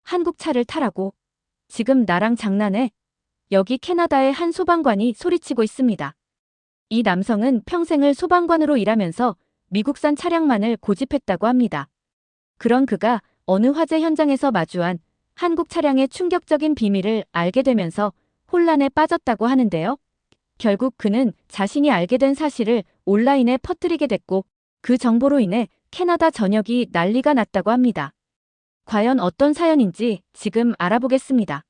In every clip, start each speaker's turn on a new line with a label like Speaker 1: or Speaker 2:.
Speaker 1: 한국 차를 타라고. 지금 나랑 장난해? 여기 캐나다의 한 소방관이 소리치고 있습니다. 이 남성은 평생을 소방관으로 일하면서 미국산 차량만을 고집했다고 합니다. 그런 그가 어느 화재 현장에서 마주한 한국 차량의 충격적인 비밀을 알게 되면서 혼란에 빠졌다고 하는데요. 결국 그는 자신이 알게 된 사실을 온라인에 퍼뜨리게 됐고 그 정보로 인해 캐나다 전역이 난리가 났다고 합니다. 과연 어떤 사연인지 지금 알아보겠습니다.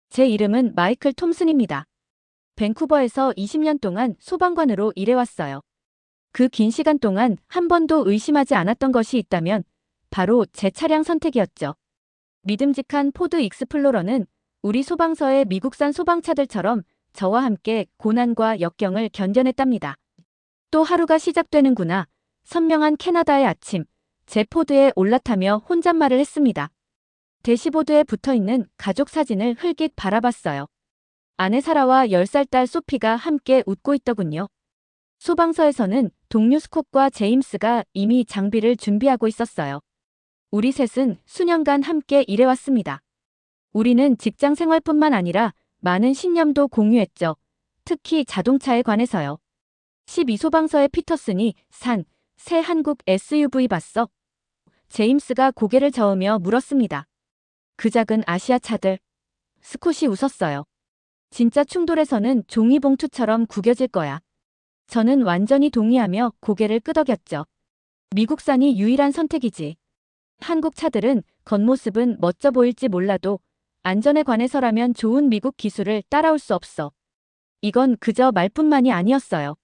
Speaker 1: 제 이름은 마이클 톰슨입니다. 밴쿠버에서 20년 동안 소방관으로 일해왔어요. 그 긴 시간 동안 한 번도 의심하지 않았던 것이 있다면 바로 제 차량 선택이었죠. 믿음직한 포드 익스플로러는 우리 소방서의 미국산 소방차들처럼 저와 함께 고난과 역경을 견뎌냈답니다. 또 하루가 시작되는구나. 선명한 캐나다의 아침, 제 포드에 올라타며 혼잣말을 했습니다. 대시보드에 붙어있는 가족 사진을 흘깃 바라봤어요. 아내 사라와 10살 딸 소피가 함께 웃고 있더군요. 소방서에서는 동료 스콧과 제임스가 이미 장비를 준비하고 있었어요. 우리 셋은 수년간 함께 일해왔습니다. 우리는 직장 생활뿐만 아니라 많은 신념도 공유했죠. 특히 자동차에 관해서요. 12소방서의 피터슨이 산 새 한국 SUV 봤어? 제임스가 고개를 저으며 물었습니다. 그 작은 아시아 차들. 스콧이 웃었어요. 진짜 충돌에서는 종이봉투처럼 구겨질 거야. 저는 완전히 동의하며 고개를 끄덕였죠. 미국산이 유일한 선택이지. 한국 차들은 겉모습은 멋져 보일지 몰라도 안전에 관해서라면 좋은 미국 기술을 따라올 수 없어. 이건 그저 말뿐만이 아니었어요.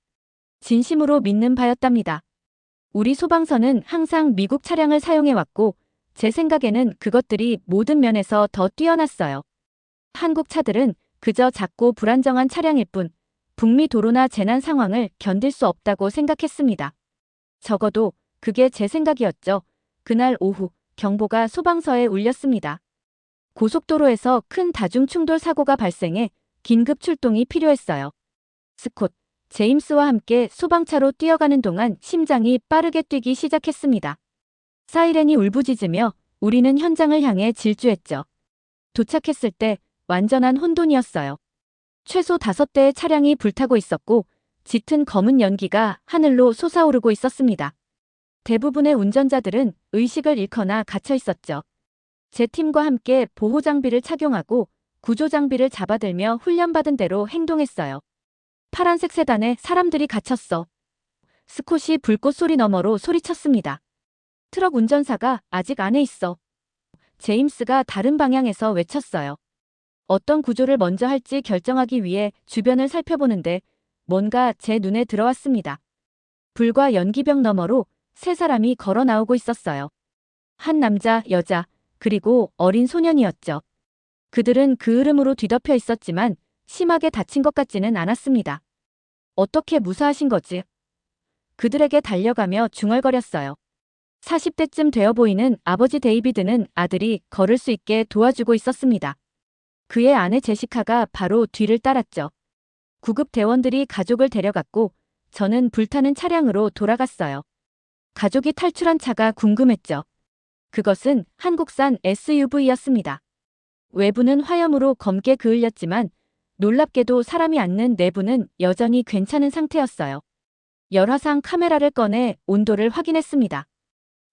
Speaker 1: 진심으로 믿는 바였답니다. 우리 소방서는 항상 미국 차량을 사용해왔고 제 생각에는 그것들이 모든 면에서 더 뛰어났어요. 한국 차들은 그저 작고 불안정한 차량일 뿐 북미 도로나 재난 상황을 견딜 수 없다고 생각했습니다. 적어도 그게 제 생각이었죠. 그날 오후 경보가 소방서에 울렸습니다. 고속도로에서 큰 다중충돌 사고가 발생해 긴급 출동이 필요했어요. 스콧, 제임스와 함께 소방차로 뛰어가는 동안 심장이 빠르게 뛰기 시작했습니다. 사이렌이 울부짖으며 우리는 현장을 향해 질주했죠. 도착했을 때 완전한 혼돈이었어요. 최소 5대의 차량이 불타고 있었고 짙은 검은 연기가 하늘로 솟아오르고 있었습니다. 대부분의 운전자들은 의식을 잃거나 갇혀 있었죠. 제 팀과 함께 보호장비를 착용하고 구조장비를 잡아들며 훈련받은 대로 행동했어요. 파란색 세단에 사람들이 갇혔어. 스콧이 불꽃 소리 너머로 소리쳤습니다. 트럭 운전사가 아직 안에 있어. 제임스가 다른 방향에서 외쳤어요. 어떤 구조를 먼저 할지 결정하기 위해 주변을 살펴보는데 뭔가 제 눈에 들어왔습니다. 불과 연기병 너머로 3사람이 걸어 나오고 있었어요. 한 남자, 여자, 그리고 어린 소년이었죠. 그들은 그을음으로 뒤덮여 있었지만 심하게 다친 것 같지는 않았습니다. 어떻게 무사하신 거지? 그들에게 달려가며 중얼거렸어요. 40대쯤 되어 보이는 아버지 데이비드는 아들이 걸을 수 있게 도와주고 있었습니다. 그의 아내 제시카가 바로 뒤를 따랐죠. 구급 대원들이 가족을 데려갔고 저는 불타는 차량으로 돌아갔어요. 가족이 탈출한 차가 궁금했죠. 그것은 한국산 SUV였습니다. 외부는 화염으로 검게 그을렸지만 놀랍게도 사람이 앉는 내부는 여전히 괜찮은 상태였어요. 열화상 카메라를 꺼내 온도를 확인했습니다.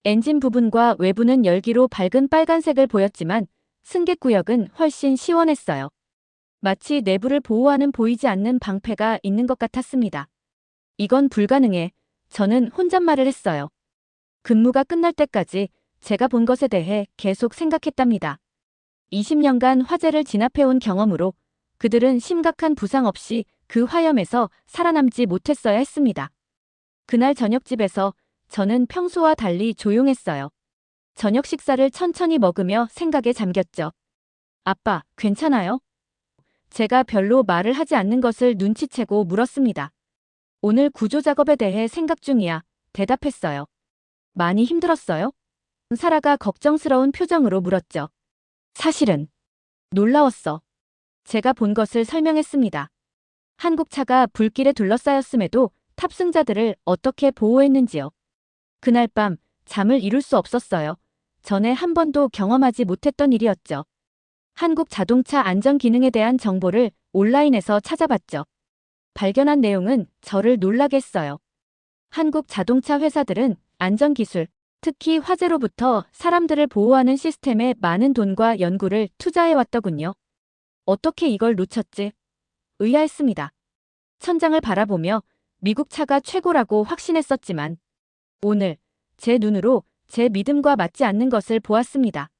Speaker 1: 엔진 부분과 외부는 열기로 밝은 빨간색을 보였지만 승객구역은 훨씬 시원했어요. 마치 내부를 보호하는 보이지 않는 방패가 있는 것 같았습니다. 이건 불가능해. 저는 혼잣말을 했어요. 근무가 끝날 때까지 제가 본 것에 대해 계속 생각했답니다. 20년간 화재를 진압해온 경험으로 그들은 심각한 부상 없이 그 화염에서 살아남지 못했어야 했습니다. 그날 저녁집에서 저는 평소와 달리 조용했어요. 저녁 식사를 천천히 먹으며 생각에 잠겼죠. 아빠, 괜찮아요? 제가 별로 말을 하지 않는 것을 눈치채고 물었습니다. 오늘 구조 작업에 대해 생각 중이야. 대답했어요. 많이 힘들었어요? 사라가 걱정스러운 표정으로 물었죠. 사실은 놀라웠어. 제가 본 것을 설명했습니다. 한국 차가 불길에 둘러싸였음에도 탑승자들을 어떻게 보호했는지요. 그날 밤 잠을 이룰 수 없었어요. 전에 한 번도 경험하지 못했던 일이었죠. 한국 자동차 안전 기능에 대한 정보를 온라인에서 찾아봤죠. 발견한 내용은 저를 놀라게 했어요. 한국 자동차 회사들은 안전기술, 특히 화재로부터 사람들을 보호하는 시스템에 많은 돈과 연구를 투자해왔더군요. 어떻게 이걸 놓쳤지? 의아했습니다. 천장을 바라보며 미국 차가 최고라고 확신했었지만 오늘 제 눈으로 제 믿음과 맞지 않는 것을 보았습니다.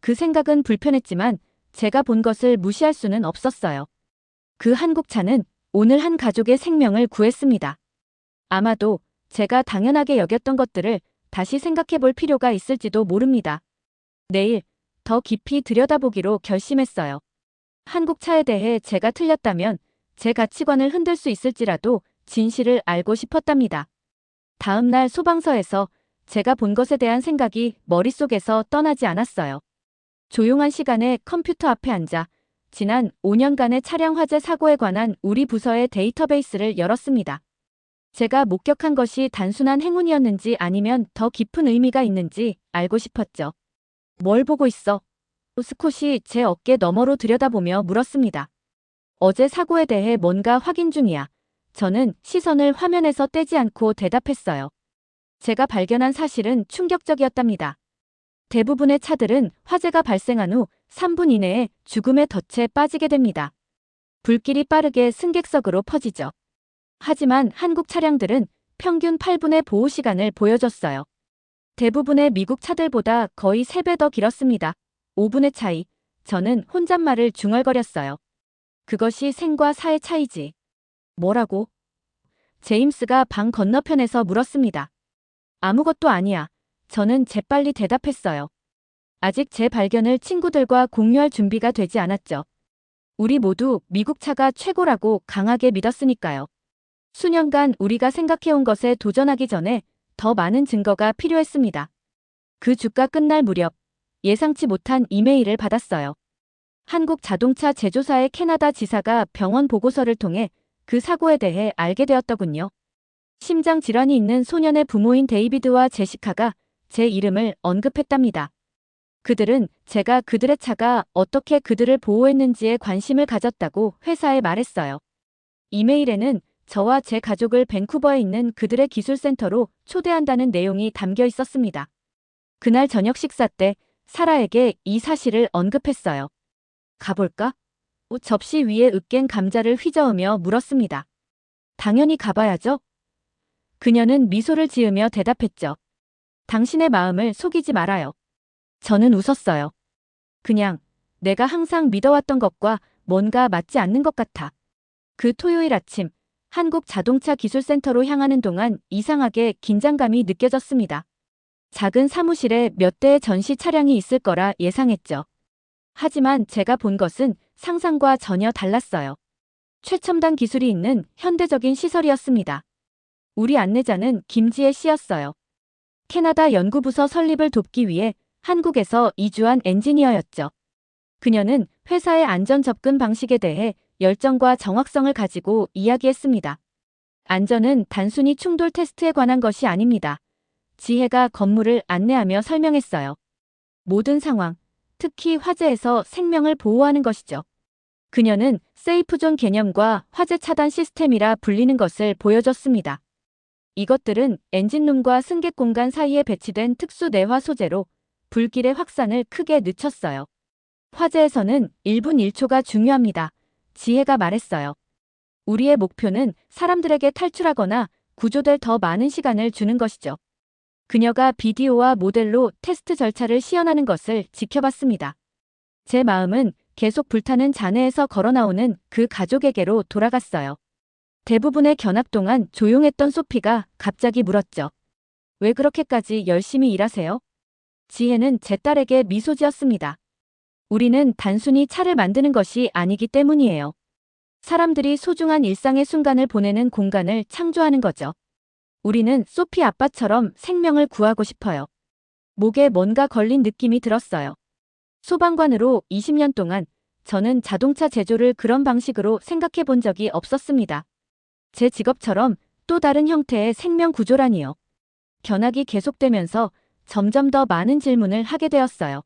Speaker 1: 그 생각은 불편했지만 제가 본 것을 무시할 수는 없었어요. 그 한국 차는 오늘 한 가족의 생명을 구했습니다. 아마도 제가 당연하게 여겼던 것들을 다시 생각해 볼 필요가 있을지도 모릅니다. 내일 더 깊이 들여다보기로 결심했어요. 한국 차에 대해 제가 틀렸다면 제 가치관을 흔들 수 있을지라도 진실을 알고 싶었답니다. 다음 날 소방서에서 제가 본 것에 대한 생각이 머릿속에서 떠나지 않았어요. 조용한 시간에 컴퓨터 앞에 앉아 지난 5년간의 차량 화재 사고에 관한 우리 부서의 데이터베이스를 열었습니다. 제가 목격한 것이 단순한 행운이었는지 아니면 더 깊은 의미가 있는지 알고 싶었죠. 뭘 보고 있어? 스콧이 제 어깨 너머로 들여다보며 물었습니다. 어제 사고에 대해 뭔가 확인 중이야. 저는 시선을 화면에서 떼지 않고 대답했어요. 제가 발견한 사실은 충격적이었답니다. 대부분의 차들은 화재가 발생한 후 3분 이내에 죽음의 덫에 빠지게 됩니다. 불길이 빠르게 승객석으로 퍼지죠. 하지만 한국 차량들은 평균 8분의 보호 시간을 보여줬어요. 대부분의 미국 차들보다 거의 3배 더 길었습니다. 5분의 차이. 저는 혼잣말을 중얼거렸어요. 그것이 생과 사의 차이지. 뭐라고? 제임스가 방 건너편에서 물었습니다. 아무것도 아니야. 저는 재빨리 대답했어요. 아직 제 발견을 친구들과 공유할 준비가 되지 않았죠. 우리 모두 미국 차가 최고라고 강하게 믿었으니까요. 수년간 우리가 생각해온 것에 도전하기 전에 더 많은 증거가 필요했습니다. 그 주가 끝날 무렵 예상치 못한 이메일을 받았어요. 한국 자동차 제조사의 캐나다 지사가 병원 보고서를 통해 그 사고에 대해 알게 되었더군요. 심장 질환이 있는 소년의 부모인 데이비드와 제시카가 제 이름을 언급했답니다. 그들은 제가 그들의 차가 어떻게 그들을 보호했는지에 관심을 가졌다고 회사에 말했어요. 이메일에는 저와 제 가족을 밴쿠버에 있는 그들의 기술센터로 초대한다는 내용이 담겨 있었습니다. 그날 저녁 식사 때 사라에게 이 사실을 언급했어요. 가볼까? 접시 위에 으깬 감자를 휘저으며 물었습니다. 당연히 가봐야죠. 그녀는 미소를 지으며 대답했죠. 당신의 마음을 속이지 말아요. 저는 웃었어요. 그냥 내가 항상 믿어왔던 것과 뭔가 맞지 않는 것 같아. 그 토요일 아침 한국 자동차 기술센터로 향하는 동안 이상하게 긴장감이 느껴졌습니다. 작은 사무실에 몇 대의 전시 차량이 있을 거라 예상했죠. 하지만 제가 본 것은 상상과 전혀 달랐어요. 최첨단 기술이 있는 현대적인 시설이었습니다. 우리 안내자는 김지혜 씨였어요. 캐나다 연구부서 설립을 돕기 위해 한국에서 이주한 엔지니어였죠. 그녀는 회사의 안전 접근 방식에 대해 열정과 정확성을 가지고 이야기했습니다. 안전은 단순히 충돌 테스트에 관한 것이 아닙니다. 지혜가 건물을 안내하며 설명했어요. 모든 상황, 특히 화재에서 생명을 보호하는 것이죠. 그녀는 세이프존 개념과 화재 차단 시스템이라 불리는 것을 보여줬습니다. 이것들은 엔진룸과 승객 공간 사이에 배치된 특수 내화 소재로 불길의 확산을 크게 늦췄어요. 화재에서는 1분 1초가 중요합니다. 지혜가 말했어요. 우리의 목표는 사람들에게 탈출하거나 구조될 더 많은 시간을 주는 것이죠. 그녀가 비디오와 모델로 테스트 절차를 시연하는 것을 지켜봤습니다. 제 마음은 계속 불타는 잔해에서 걸어나오는 그 가족에게로 돌아갔어요. 대부분의 견학 동안 조용했던 소피가 갑자기 물었죠. 왜 그렇게까지 열심히 일하세요? 지혜는 제 딸에게 미소 지었습니다. 우리는 단순히 차를 만드는 것이 아니기 때문이에요. 사람들이 소중한 일상의 순간을 보내는 공간을 창조하는 거죠. 우리는 소피 아빠처럼 생명을 구하고 싶어요. 목에 뭔가 걸린 느낌이 들었어요. 소방관으로 20년 동안 저는 자동차 제조를 그런 방식으로 생각해 본 적이 없었습니다. 제 직업처럼 또 다른 형태의 생명 구조라니요. 견학이 계속되면서 점점 더 많은 질문을 하게 되었어요.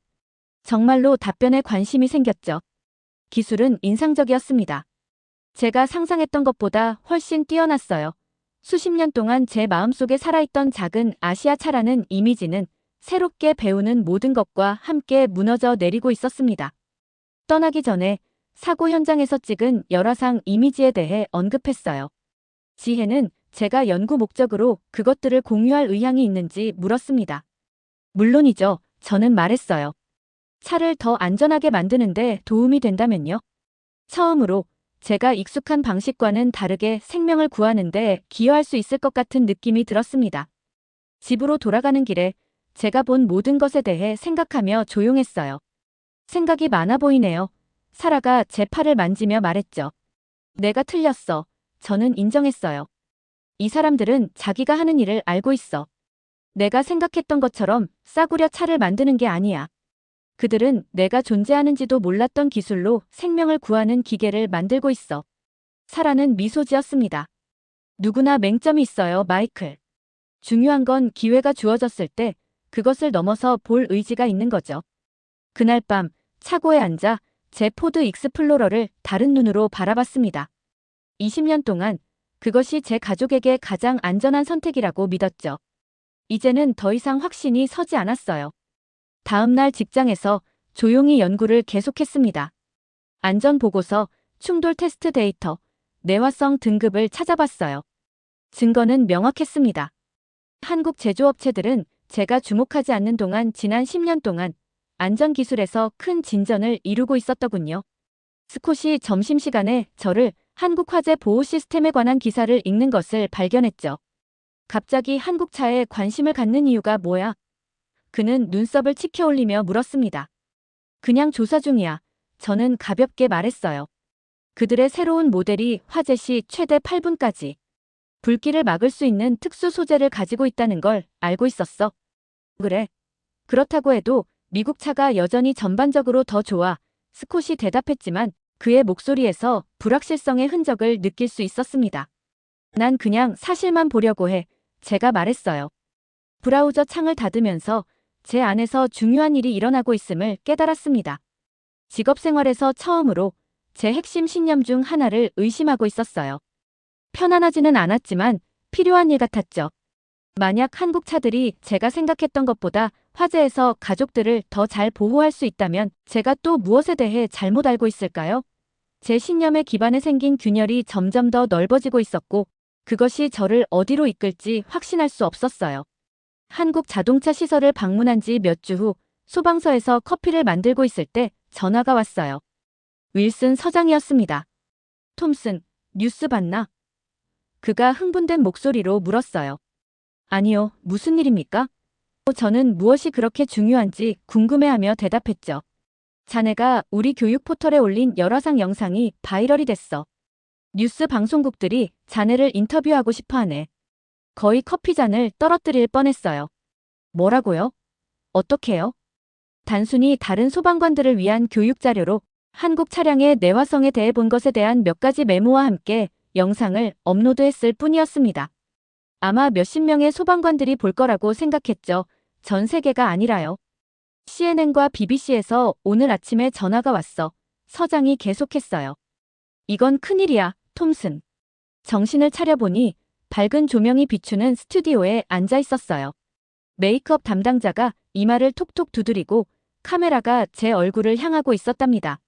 Speaker 1: 정말로 답변에 관심이 생겼죠. 기술은 인상적이었습니다. 제가 상상했던 것보다 훨씬 뛰어났어요. 수십 년 동안 제 마음속에 살아있던 작은 아시아 차라는 이미지는 새롭게 배우는 모든 것과 함께 무너져 내리고 있었습니다. 떠나기 전에 사고 현장에서 찍은 열화상 이미지에 대해 언급했어요. 지혜는 제가 연구 목적으로 그것들을 공유할 의향이 있는지 물었습니다. 물론이죠. 저는 말했어요. 차를 더 안전하게 만드는데 도움이 된다면요. 처음으로 제가 익숙한 방식과는 다르게 생명을 구하는데 기여할 수 있을 것 같은 느낌이 들었습니다. 집으로 돌아가는 길에 제가 본 모든 것에 대해 생각하며 조용했어요. 생각이 많아 보이네요. 사라가 제 팔을 만지며 말했죠. 내가 틀렸어. 저는 인정했어요. 이 사람들은 자기가 하는 일을 알고 있어. 내가 생각했던 것처럼 싸구려 차를 만드는 게 아니야. 그들은 내가 존재하는지도 몰랐던 기술로 생명을 구하는 기계를 만들고 있어. 사라는 미소 지었습니다. 누구나 맹점이 있어요, 마이클. 중요한 건 기회가 주어졌을 때 그것을 넘어서 볼 의지가 있는 거죠. 그날 밤 차고에 앉아 제 포드 익스플로러를 다른 눈으로 바라봤습니다. 20년 동안 그것이 제 가족에게 가장 안전한 선택이라고 믿었죠. 이제는 더 이상 확신이 서지 않았어요. 다음 날 직장에서 조용히 연구를 계속했습니다. 안전보고서, 충돌 테스트 데이터, 내화성 등급을 찾아봤어요. 증거는 명확했습니다. 한국 제조업체들은 제가 주목하지 않는 동안 지난 10년 동안 안전기술에서 큰 진전을 이루고 있었더군요. 스콧이 점심시간에 저를 한국 화재 보호 시스템에 관한 기사를 읽는 것을 발견했죠. 갑자기 한국차에 관심을 갖는 이유가 뭐야? 그는 눈썹을 치켜 올리며 물었습니다. 그냥 조사 중이야. 저는 가볍게 말했어요. 그들의 새로운 모델이 화재 시 최대 8분까지 불길을 막을 수 있는 특수 소재를 가지고 있다는 걸 알고 있었어. 그래. 그렇다고 해도 미국 차가 여전히 전반적으로 더 좋아. 스콧이 대답했지만 그의 목소리에서 불확실성의 흔적을 느낄 수 있었습니다. 난 그냥 사실만 보려고 해. 제가 말했어요. 브라우저 창을 닫으면서 제 안에서 중요한 일이 일어나고 있음을 깨달았습니다. 직업생활에서 처음으로 제 핵심 신념 중 하나를 의심하고 있었어요. 편안하지는 않았지만 필요한 일 같았죠. 만약 한국 차들이 제가 생각했던 것보다 화재에서 가족들을 더 잘 보호할 수 있다면 제가 또 무엇에 대해 잘못 알고 있을까요? 제 신념에 기반해 생긴 균열이 점점 더 넓어지고 있었고 그것이 저를 어디로 이끌지 확신할 수 없었어요. 한국 자동차 시설을 방문한 지 몇 주 후 소방서에서 커피를 만들고 있을 때 전화가 왔어요. 윌슨 서장이었습니다. 톰슨, 뉴스 봤나? 그가 흥분된 목소리로 물었어요. 아니요, 무슨 일입니까? 저는 무엇이 그렇게 중요한지 궁금해하며 대답했죠. 자네가 우리 교육 포털에 올린 열화상 영상이 바이럴이 됐어. 뉴스 방송국들이 자네를 인터뷰하고 싶어 하네. 거의 커피잔을 떨어뜨릴 뻔했어요. 뭐라고요? 어떻게요? 단순히 다른 소방관들을 위한 교육 자료로 한국 차량의 내화성에 대해 본 것에 대한 몇 가지 메모와 함께 영상을 업로드했을 뿐이었습니다. 아마 몇십 명의 소방관들이 볼 거라고 생각했죠. 전 세계가 아니라요. CNN과 BBC에서 오늘 아침에 전화가 왔어. 서장이 계속했어요. 이건 큰일이야, 톰슨. 정신을 차려보니 밝은 조명이 비추는 스튜디오에 앉아 있었어요. 메이크업 담당자가 이마를 톡톡 두드리고 카메라가 제 얼굴을 향하고 있었답니다.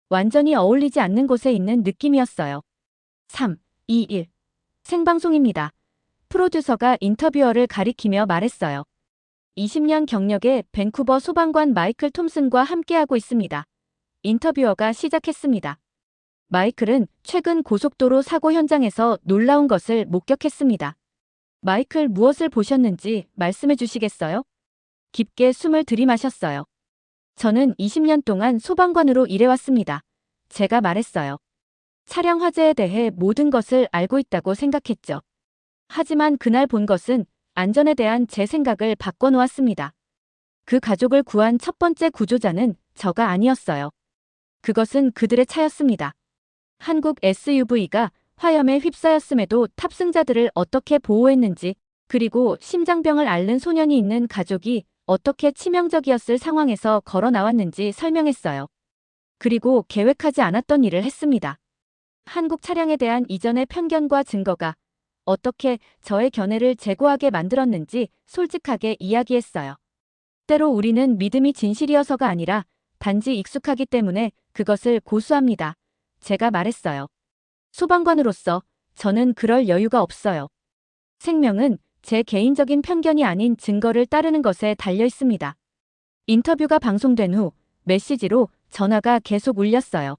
Speaker 1: 완전히 어울리지 않는 곳에 있는 느낌이었어요. 3, 2, 1. 생방송입니다. 프로듀서가 인터뷰어를 가리키며 말했어요. 20년 경력의 밴쿠버 소방관 마이클 톰슨과 함께하고 있습니다. 인터뷰어가 시작했습니다. 마이클은 최근 고속도로 사고 현장에서 놀라운 것을 목격했습니다. 마이클 무엇을 보셨는지 말씀해 주시겠어요? 깊게 숨을 들이마셨어요. 저는 20년 동안 소방관으로 일해왔습니다. 제가 말했어요. 차량 화재에 대해 모든 것을 알고 있다고 생각했죠. 하지만 그날 본 것은 안전에 대한 제 생각을 바꿔놓았습니다. 그 가족을 구한 첫 번째 구조자는 저가 아니었어요. 그것은 그들의 차였습니다. 한국 SUV가 화염에 휩싸였음에도 탑승자들을 어떻게 보호했는지 그리고 심장병을 앓는 소년이 있는 가족이 어떻게 치명적이었을 상황에서 걸어 나왔는지 설명했어요. 그리고 계획하지 않았던 일을 했습니다. 한국 차량에 대한 이전의 편견과 증거가 어떻게 저의 견해를 제고하게 만들었는지 솔직하게 이야기했어요. 때로 우리는 믿음이 진실이어서가 아니라 단지 익숙하기 때문에 그것을 고수합니다. 제가 말했어요. 소방관으로서 저는 그럴 여유가 없어요. 생명은 제 개인적인 편견이 아닌 증거를 따르는 것에 달려 있습니다. 인터뷰가 방송된 후 메시지로 전화가 계속 울렸어요.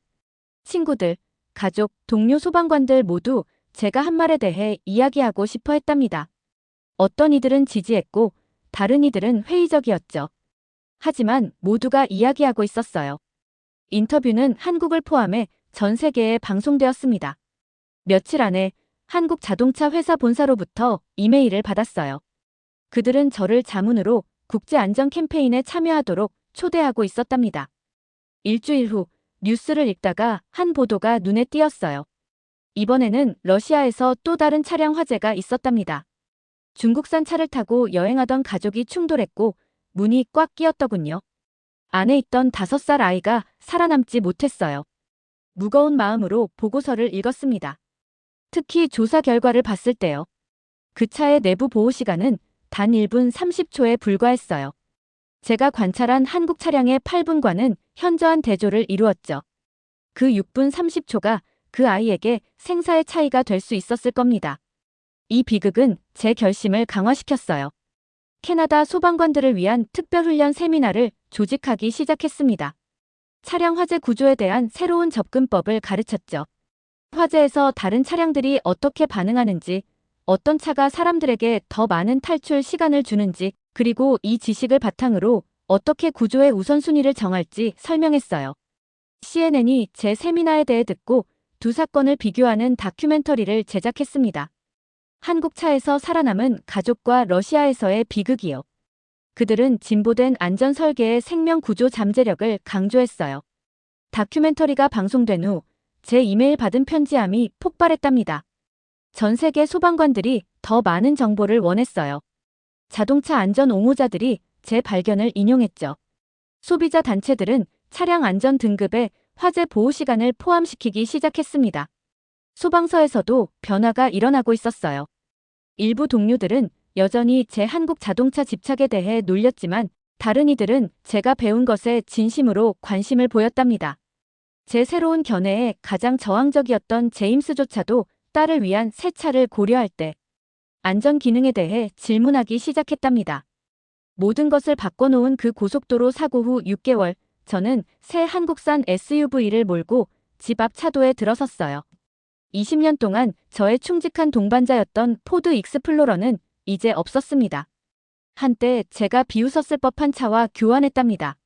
Speaker 1: 친구들, 가족, 동료 소방관들 모두 제가 한 말에 대해 이야기하고 싶어 했답니다. 어떤 이들은 지지했고 다른 이들은 회의적이었죠. 하지만 모두가 이야기하고 있었어요. 인터뷰는 한국을 포함해 전 세계에 방송되었습니다. 며칠 안에 한국 자동차 회사 본사로부터 이메일을 받았어요. 그들은 저를 자문으로 국제안전 캠페인에 참여하도록 초대하고 있었답니다. 일주일 후 뉴스를 읽다가 한 보도가 눈에 띄었어요. 이번에는 러시아에서 또 다른 차량 화재가 있었답니다. 중국산 차를 타고 여행하던 가족이 충돌했고 문이 꽉 끼었더군요. 안에 있던 5살 아이가 살아남지 못했어요. 무거운 마음으로 보고서를 읽었습니다. 특히 조사 결과를 봤을 때요. 그 차의 내부 보호 시간은 단 1분 30초에 불과했어요. 제가 관찰한 한국 차량의 8분과는 현저한 대조를 이루었죠. 그 6분 30초가 그 아이에게 생사의 차이가 될 수 있었을 겁니다. 이 비극은 제 결심을 강화시켰어요. 캐나다 소방관들을 위한 특별훈련 세미나를 조직하기 시작했습니다. 차량 화재 구조에 대한 새로운 접근법을 가르쳤죠. 화재에서 다른 차량들이 어떻게 반응하는지, 어떤 차가 사람들에게 더 많은 탈출 시간을 주는지, 그리고 이 지식을 바탕으로 어떻게 구조의 우선순위를 정할지 설명했어요. CNN이 제 세미나에 대해 듣고 두 사건을 비교하는 다큐멘터리를 제작했습니다. 한국 차에서 살아남은 가족과 러시아에서의 비극이요. 그들은 진보된 안전 설계의 생명 구조 잠재력을 강조했어요. 다큐멘터리가 방송된 후 제 이메일 받은 편지함이 폭발했답니다. 전 세계 소방관들이 더 많은 정보를 원했어요. 자동차 안전 옹호자들이 제 발견을 인용했죠. 소비자 단체들은 차량 안전 등급에 화재 보호 시간을 포함시키기 시작했습니다. 소방서에서도 변화가 일어나고 있었어요. 일부 동료들은 여전히 제 한국 자동차 집착에 대해 놀렸지만 다른 이들은 제가 배운 것에 진심으로 관심을 보였답니다. 제 새로운 견해에 가장 저항적이었던 제임스조차도 딸을 위한 새 차를 고려할 때 안전 기능에 대해 질문하기 시작했답니다. 모든 것을 바꿔놓은 그 고속도로 사고 후 6개월, 저는 새 한국산 SUV를 몰고 집 앞 차도에 들어섰어요. 20년 동안 저의 충직한 동반자였던 포드 익스플로러는 이제 없었습니다. 한때 제가 비웃었을 법한 차와 교환했답니다.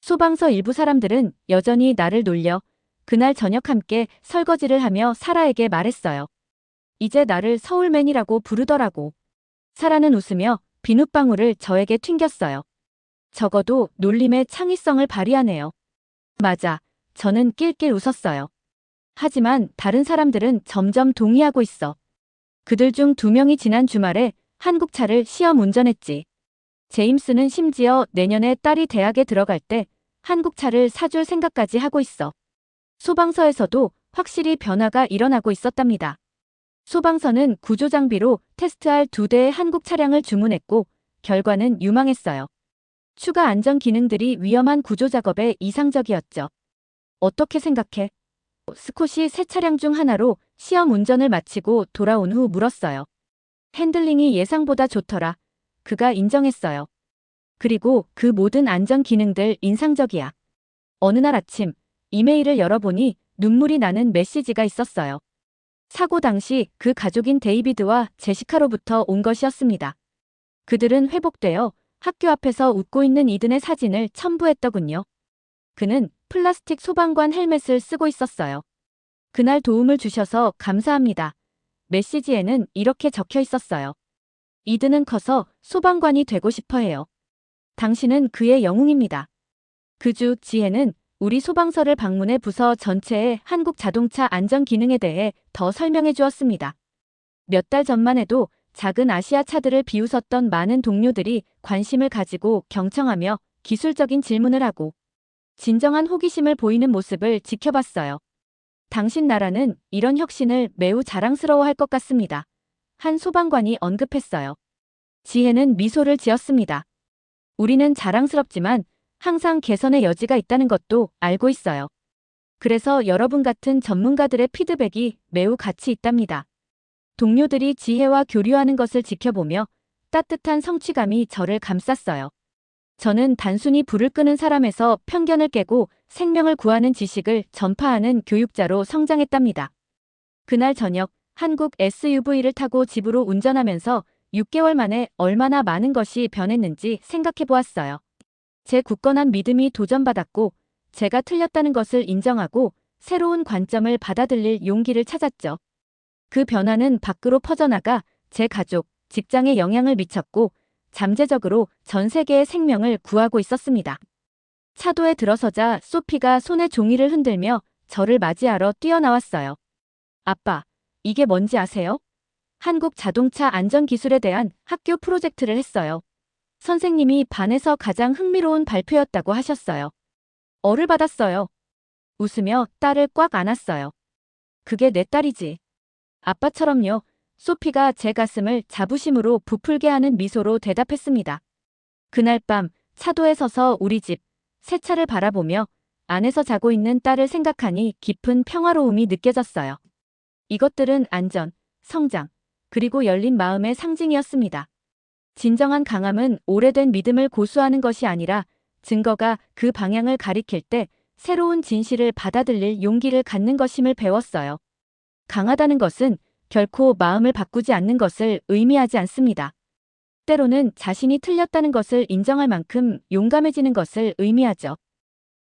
Speaker 1: 소방서 일부 사람들은 여전히 나를 놀려 그날 저녁 함께 설거지를 하며 사라에게 말했어요. 이제 나를 서울맨이라고 부르더라고. 사라는 웃으며 비눗방울을 저에게 튕겼어요. 적어도 놀림의 창의성을 발휘하네요. 맞아, 저는 낄낄 웃었어요. 하지만 다른 사람들은 점점 동의하고 있어. 그들 중 2명이 지난 주말에 한국 차를 시험 운전했지. 제임스는 심지어 내년에 딸이 대학에 들어갈 때 한국 차를 사줄 생각까지 하고 있어. 소방서에서도 확실히 변화가 일어나고 있었답니다. 소방서는 구조장비로 테스트할 2대의 한국 차량을 주문했고 결과는 유망했어요. 추가 안전 기능들이 위험한 구조 작업에 이상적이었죠. 어떻게 생각해? 스콧이 새 차량 중 하나로 시험 운전을 마치고 돌아온 후 물었어요. 핸들링이 예상보다 좋더라. 그가 인정했어요. 그리고 그 모든 안전 기능들 인상적이야. 어느 날 아침 이메일을 열어보니 눈물이 나는 메시지가 있었어요. 사고 당시 그 가족인 데이비드와 제시카로부터 온 것이었습니다. 그들은 회복되어 학교 앞에서 웃고 있는 이든의 사진을 첨부했더군요. 그는 플라스틱 소방관 헬멧을 쓰고 있었어요. 그날 도움을 주셔서 감사합니다. 메시지에는 이렇게 적혀 있었어요. 이든은 커서 소방관이 되고 싶어 해요. 당신은 그의 영웅입니다. 그 주 지혜는 우리 소방서를 방문해 부서 전체의 한국 자동차 안전 기능에 대해 더 설명해 주었습니다. 몇 달 전만 해도 작은 아시아 차들을 비웃었던 많은 동료들이 관심을 가지고 경청하며 기술적인 질문을 하고 진정한 호기심을 보이는 모습을 지켜봤어요. 당신 나라는 이런 혁신을 매우 자랑스러워할 것 같습니다. 한 소방관이 언급했어요. 지혜는 미소를 지었습니다. 우리는 자랑스럽지만 항상 개선의 여지가 있다는 것도 알고 있어요. 그래서 여러분 같은 전문가들의 피드백이 매우 가치 있답니다. 동료들이 지혜와 교류하는 것을 지켜보며 따뜻한 성취감이 저를 감쌌어요. 저는 단순히 불을 끄는 사람에서 편견을 깨고 생명을 구하는 지식을 전파하는 교육자로 성장했답니다. 그날 저녁 한국 SUV를 타고 집으로 운전하면서 6개월 만에 얼마나 많은 것이 변했는지 생각해 보았어요. 제 굳건한 믿음이 도전받았고 제가 틀렸다는 것을 인정하고 새로운 관점을 받아들일 용기를 찾았죠. 그 변화는 밖으로 퍼져나가 제 가족, 직장에 영향을 미쳤고 잠재적으로 전 세계의 생명을 구하고 있었습니다. 차도에 들어서자 소피가 손에 종이를 흔들며 저를 맞이하러 뛰어나왔어요. 아빠, 이게 뭔지 아세요? 한국 자동차 안전기술에 대한 학교 프로젝트를 했어요. 선생님이 반에서 가장 흥미로운 발표였다고 하셨어요. 얼을 받았어요. 웃으며 딸을 꽉 안았어요. 그게 내 딸이지. 아빠처럼요. 소피가 제 가슴을 자부심으로 부풀게 하는 미소로 대답했습니다. 그날 밤 차도에 서서 우리 집, 새 차를 바라보며 안에서 자고 있는 딸을 생각하니 깊은 평화로움이 느껴졌어요. 이것들은 안전, 성장, 그리고 열린 마음의 상징이었습니다. 진정한 강함은 오래된 믿음을 고수하는 것이 아니라 증거가 그 방향을 가리킬 때 새로운 진실을 받아들일 용기를 갖는 것임을 배웠어요. 강하다는 것은 결코 마음을 바꾸지 않는 것을 의미하지 않습니다. 때로는 자신이 틀렸다는 것을 인정할 만큼 용감해지는 것을 의미하죠.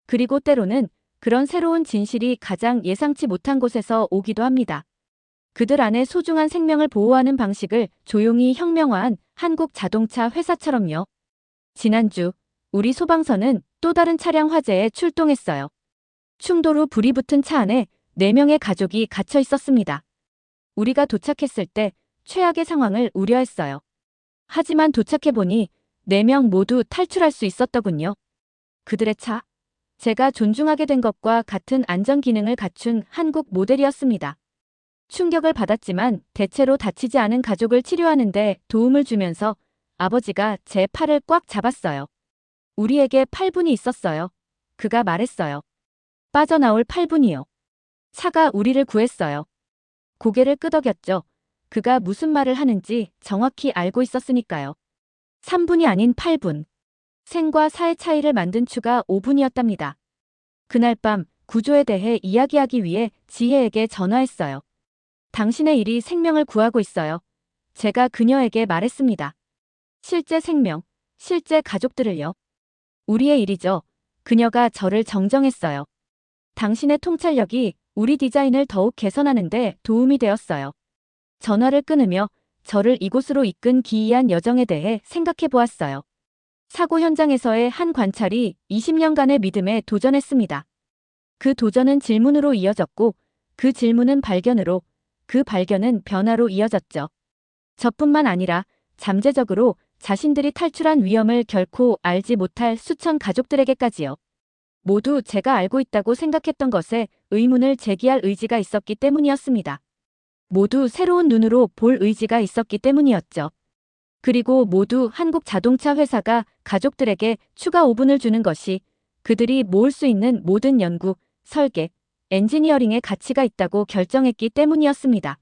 Speaker 1: 그리고 때로는 그런 새로운 진실이 가장 예상치 못한 곳에서 오기도 합니다. 그들 안에 소중한 생명을 보호하는 방식을 조용히 혁명화한 한국 자동차 회사처럼요. 지난주 우리 소방서는 또 다른 차량 화재에 출동했어요. 충돌 후 불이 붙은 차 안에 4명의 가족이 갇혀 있었습니다. 우리가 도착했을 때 최악의 상황을 우려했어요. 하지만 도착해보니 4명 모두 탈출할 수 있었더군요. 그들의 차, 제가 존중하게 된 것과 같은 안전 기능을 갖춘 한국 모델이었습니다. 충격을 받았지만 대체로 다치지 않은 가족을 치료하는 데 도움을 주면서 아버지가 제 팔을 꽉 잡았어요. 우리에게 8분이 있었어요. 그가 말했어요. 빠져나올 8분이요. 차가 우리를 구했어요. 고개를 끄덕였죠. 그가 무슨 말을 하는지 정확히 알고 있었으니까요. 3분이 아닌 8분. 생과 사의 차이를 만든 추가 5분이었답니다. 그날 밤 구조에 대해 이야기하기 위해 지혜에게 전화했어요. 당신의 일이 생명을 구하고 있어요. 제가 그녀에게 말했습니다. 실제 생명, 실제 가족들을요. 우리의 일이죠. 그녀가 저를 정정했어요. 당신의 통찰력이 우리 디자인을 더욱 개선하는 데 도움이 되었어요. 전화를 끊으며 저를 이곳으로 이끈 기이한 여정에 대해 생각해 보았어요. 사고 현장에서의 한 관찰이 20년간의 믿음에 도전했습니다. 그 도전은 질문으로 이어졌고 그 질문은 발견으로, 그 발견은 변화로 이어졌죠. 저뿐만 아니라 잠재적으로 자신들이 탈출한 위험을 결코 알지 못할 수천 가족들에게까지요. 모두 제가 알고 있다고 생각했던 것에 의문을 제기할 의지가 있었기 때문이었습니다. 모두 새로운 눈으로 볼 의지가 있었기 때문이었죠. 그리고 모두 한국 자동차 회사가 가족들에게 추가 5분을 주는 것이 그들이 모을 수 있는 모든 연구, 설계, 엔지니어링의 가치가 있다고 결정했기 때문이었습니다.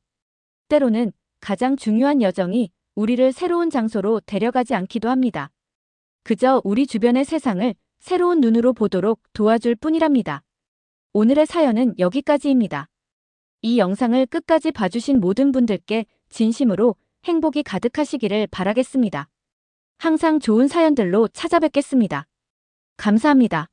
Speaker 1: 때로는 가장 중요한 여정이 우리를 새로운 장소로 데려가지 않기도 합니다. 그저 우리 주변의 세상을 새로운 눈으로 보도록 도와줄 뿐이랍니다. 오늘의 사연은 여기까지입니다. 이 영상을 끝까지 봐주신 모든 분들께 진심으로 행복이 가득하시기를 바라겠습니다. 항상 좋은 사연들로 찾아뵙겠습니다. 감사합니다.